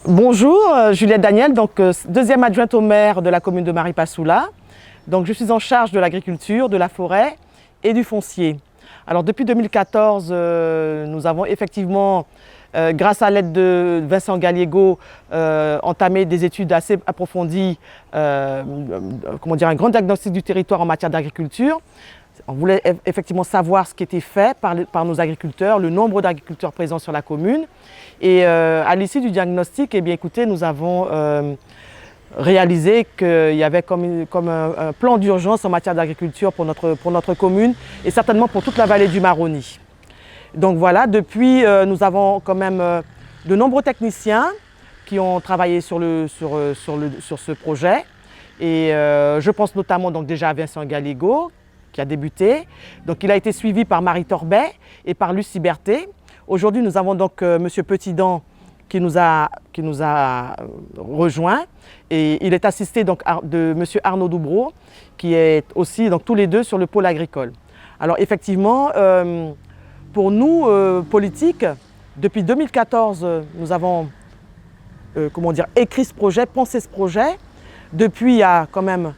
Bonjour, Juliette Daniel, deuxième adjointe au maire de la commune de Maripasoula. Je suis en charge de l'agriculture, de la forêt et du foncier. Alors depuis 2014, nous avons effectivement, grâce à l'aide de Vincent Gallego, entamé des études assez approfondies, un grand diagnostic du territoire en matière d'agriculture. On voulait effectivement savoir ce qui était fait par nos agriculteurs, le nombre d'agriculteurs présents sur la commune. Et à l'issue du diagnostic, écoutez, nous avons réalisé qu'il y avait comme un plan d'urgence en matière d'agriculture pour notre commune et certainement pour toute la vallée du Maroni. Donc voilà, depuis, nous avons quand même de nombreux techniciens qui ont travaillé sur ce projet. Et je pense notamment déjà à Vincent Gallego, qui a débuté. Donc il a été suivi par Marie Torbet et par Lucie Berthet. Aujourd'hui, nous avons donc M. Petidan qui nous a rejoint et il est assisté de M. Arnaud Doubreau qui est aussi tous les deux sur le pôle agricole. Alors effectivement, pour nous, politiques, depuis 2014, nous avons écrit ce projet, pensé ce projet. Depuis, il y a quand même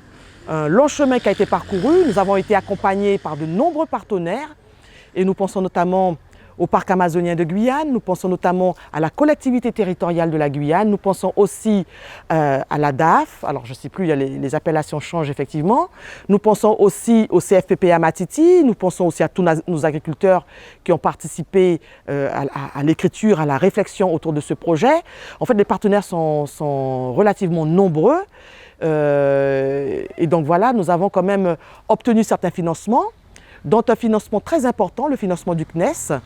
un long chemin qui a été parcouru. Nous avons été accompagnés par de nombreux partenaires et nous pensons notamment au parc amazonien de Guyane, nous pensons notamment à la collectivité territoriale de la Guyane, nous pensons aussi à la DAF, alors je ne sais plus, les appellations changent effectivement, nous pensons aussi au CFPPA Matiti, nous pensons aussi à tous nos agriculteurs qui ont participé à l'écriture, à la réflexion autour de ce projet. En fait, les partenaires sont relativement nombreux et donc voilà, nous avons quand même obtenu certains financements, dont un financement très important, le financement du CNES,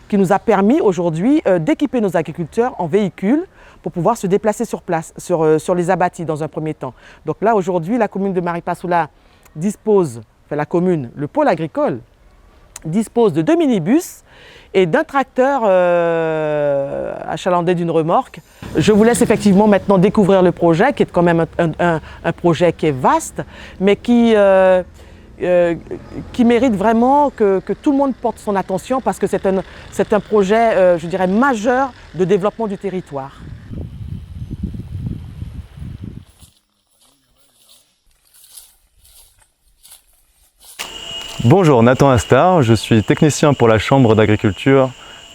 qui nous a permis aujourd'hui d'équiper nos agriculteurs en véhicules pour pouvoir se déplacer sur place, sur les abattis dans un premier temps. Donc là, aujourd'hui, la commune de Maripasoula dispose, le pôle agricole, dispose de 2 minibus et d'un tracteur achalandé d'une remorque. Je vous laisse effectivement maintenant découvrir le projet, qui est quand même un projet qui est vaste, mais qui mérite vraiment que tout le monde porte son attention parce que c'est un projet, je dirais, majeur de développement du territoire. Bonjour, Nathan Astar, je suis technicien pour la Chambre d'agriculture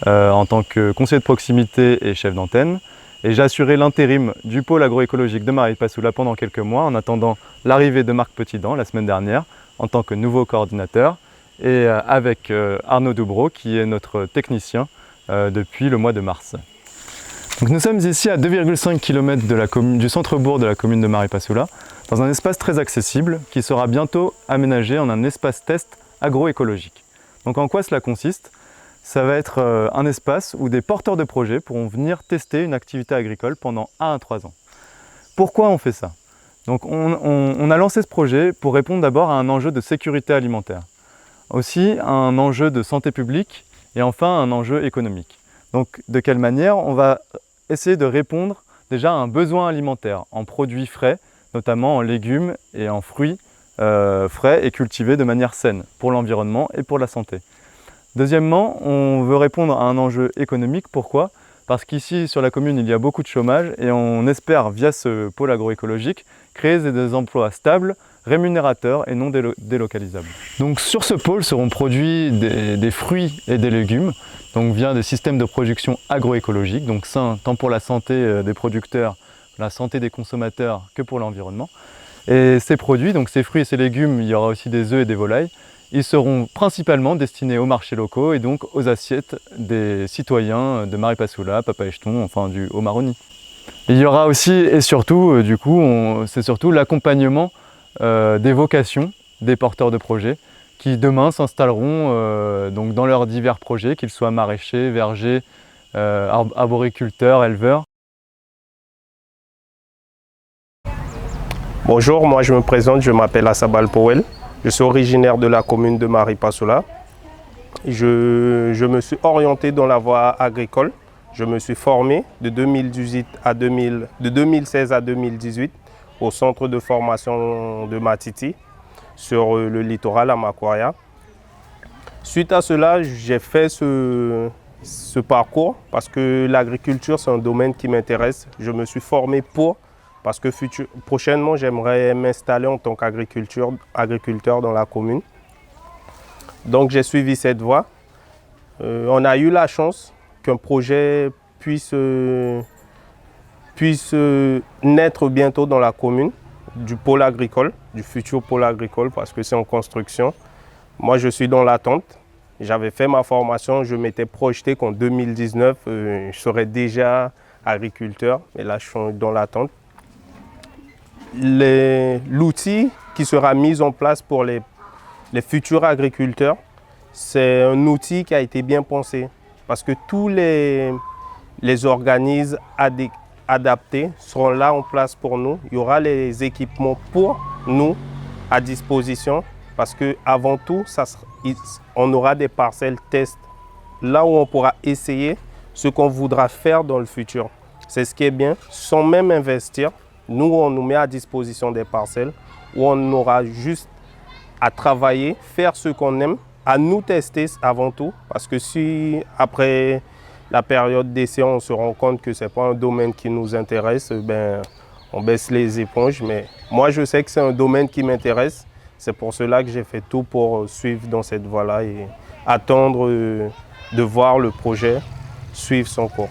en tant que conseiller de proximité et chef d'antenne. Et j'ai assuré l'intérim du pôle agroécologique de Maripasoula pendant quelques mois en attendant l'arrivée de Marc Petidan la semaine dernière en tant que nouveau coordinateur et avec Arnaud Doubreau qui est notre technicien depuis le mois de mars. Donc nous sommes ici à 2,5 km du centre-bourg de la commune de Maripasoula dans un espace très accessible qui sera bientôt aménagé en un espace test agroécologique. Donc en quoi cela consiste ? Ça va être un espace où des porteurs de projets pourront venir tester une activité agricole pendant 1 à 3 ans. Pourquoi on fait ça ? Donc on a lancé ce projet pour répondre d'abord à un enjeu de sécurité alimentaire, aussi à un enjeu de santé publique et enfin un enjeu économique. Donc de quelle manière on va essayer de répondre déjà à un besoin alimentaire en produits frais, notamment en légumes et en fruits frais et cultivés de manière saine pour l'environnement et pour la santé. Deuxièmement, on veut répondre à un enjeu économique. Pourquoi ? Parce qu'ici, sur la commune, il y a beaucoup de chômage et on espère, via ce pôle agroécologique, créer des emplois stables, rémunérateurs et non délocalisables. Donc sur ce pôle seront produits des fruits et des légumes, donc via des systèmes de production agroécologiques, donc sains tant pour la santé des producteurs, la santé des consommateurs que pour l'environnement. Et ces produits, donc ces fruits et ces légumes, il y aura aussi des œufs et des volailles, ils seront principalement destinés aux marchés locaux et donc aux assiettes des citoyens de Maripasoula, Papa-Echton, enfin du Haut-Maroni. Il y aura aussi et surtout, c'est surtout l'accompagnement des vocations des porteurs de projets qui demain s'installeront donc dans leurs divers projets, qu'ils soient maraîchers, vergers, arboriculteurs, éleveurs. Bonjour, moi je me présente, je m'appelle Assabal Powell. Je suis originaire de la commune de Maripasoula. Je me suis orienté dans la voie agricole. Je me suis formé de 2016 à 2018 au centre de formation de Matiti sur le littoral à Makouaya. Suite à cela, j'ai fait ce parcours parce que l'agriculture, c'est un domaine qui m'intéresse. Je me suis formé pour, parce que prochainement, j'aimerais m'installer en tant qu'agriculteur dans la commune. Donc, j'ai suivi cette voie. On a eu la chance qu'un projet puisse naître bientôt dans la commune, du pôle agricole, du futur pôle agricole, parce que c'est en construction. Moi, je suis dans l'attente. J'avais fait ma formation, je m'étais projeté qu'en 2019, je serais déjà agriculteur, mais là, je suis dans l'attente. L'outil qui sera mis en place pour les futurs agriculteurs, c'est un outil qui a été bien pensé, parce que tous les organismes adaptés seront là en place pour nous. Il y aura les équipements pour nous à disposition, parce qu'avant tout, on aura des parcelles test, là où on pourra essayer ce qu'on voudra faire dans le futur. C'est ce qui est bien, sans même investir. Nous, on nous met à disposition des parcelles où on aura juste à travailler, faire ce qu'on aime, à nous tester avant tout, parce que si après la période d'essai, on se rend compte que ce n'est pas un domaine qui nous intéresse, ben, on baisse les éponges. Mais moi, je sais que c'est un domaine qui m'intéresse. C'est pour cela que j'ai fait tout pour suivre dans cette voie-là et attendre de voir le projet suivre son cours.